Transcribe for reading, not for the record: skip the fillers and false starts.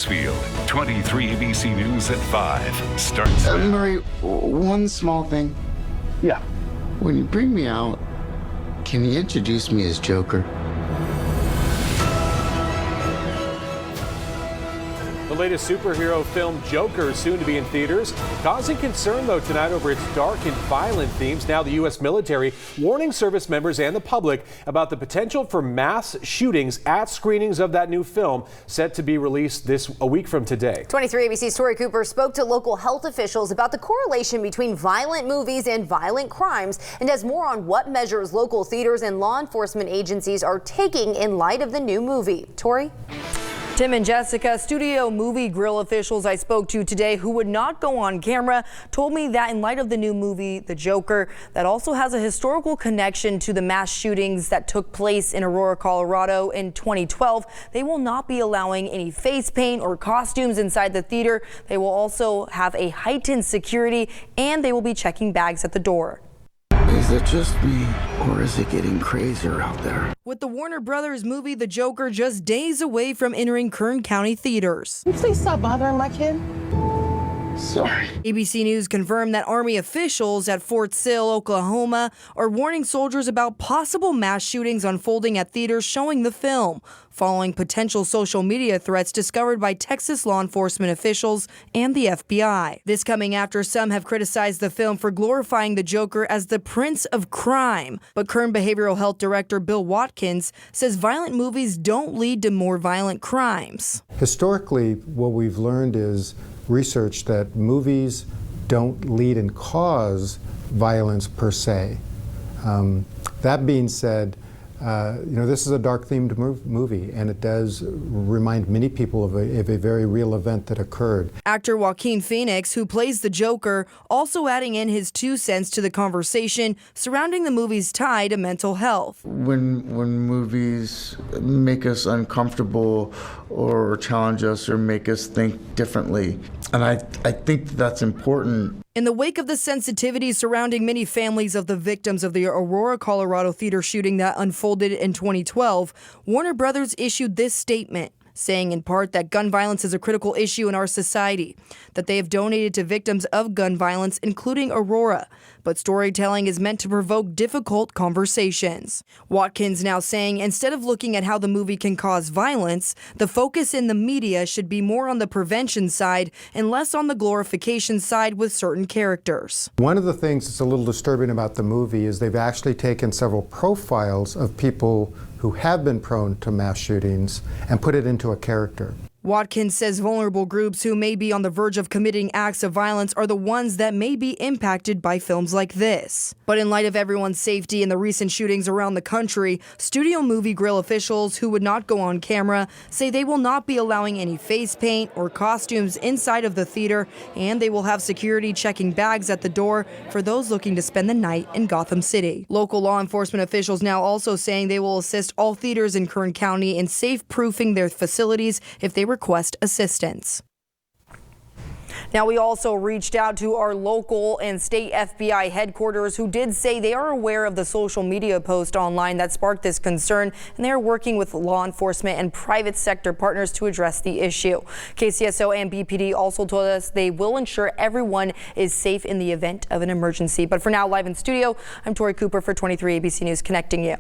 Bakersfield. 23 ABC News at 5 starts now. Murray, one small thing. Yeah. When you bring me out, can you introduce me as Joker? The latest superhero film, Joker, soon to be in theaters, causing concern, though, tonight over its dark and violent themes. Now the U.S. military warning service members and the public about the potential for mass shootings at screenings of that new film set to be released a week from today. 23 ABC's Tori Cooper spoke to local health officials about the correlation between violent movies and violent crimes and has more on what measures local theaters and law enforcement agencies are taking in light of the new movie. Tori? Tim and Jessica, Studio Movie Grill officials I spoke to today who would not go on camera told me that in light of the new movie, The Joker, that also has a historical connection to the mass shootings that took place in Aurora, Colorado in 2012, they will not be allowing any face paint or costumes inside the theater. They will also have a heightened security and they will be checking bags at the door. Is it just me, or is it getting crazier out there? With the Warner Brothers movie The Joker just days away from entering Kern County theaters. Can you please stop bothering my kid? Sorry. ABC News confirmed that Army officials at Fort Sill, Oklahoma, are warning soldiers about possible mass shootings unfolding at theaters showing the film, following potential social media threats discovered by Texas law enforcement officials and the FBI. This coming after some have criticized the film for glorifying the Joker as the prince of crime. But Kern Behavioral Health Director Bill Watkins says violent movies don't lead to more violent crimes. Historically, what we've learned is research that movies don't lead and cause violence per se. That being said, this is a dark-themed movie, and it does remind many people of a very real event that occurred. Actor Joaquin Phoenix, who plays the Joker, also adding in his 2 cents to the conversation surrounding the movie's tie to mental health. When movies make us uncomfortable or challenge us or make us think differently, and I think that's important. In the wake of the sensitivity surrounding many families of the victims of the Aurora, Colorado theater shooting that unfolded in 2012, Warner Brothers issued this statement, saying in part that gun violence is a critical issue in our society, that they have donated to victims of gun violence, including Aurora, but storytelling is meant to provoke difficult conversations. Watkins now saying instead of looking at how the movie can cause violence, the focus in the media should be more on the prevention side and less on the glorification side with certain characters. One of the things that's a little disturbing about the movie is they've actually taken several profiles of people who have been prone to mass shootings and put it into a character. Watkins says vulnerable groups who may be on the verge of committing acts of violence are the ones that may be impacted by films like this. But in light of everyone's safety and the recent shootings around the country, Studio Movie Grill officials who would not go on camera say they will not be allowing any face paint or costumes inside of the theater, and they will have security checking bags at the door for those looking to spend the night in Gotham City. Local law enforcement officials now also saying they will assist all theaters in Kern County in safe-proofing their facilities if they request assistance. Now, we also reached out to our local and state FBI headquarters, who did say they are aware of the social media post online that sparked this concern, and they are working with law enforcement and private sector partners to address the issue. KCSO and BPD also told us they will ensure everyone is safe in the event of an emergency. But for now, live in studio, I'm Tori Cooper for 23 ABC News, connecting you.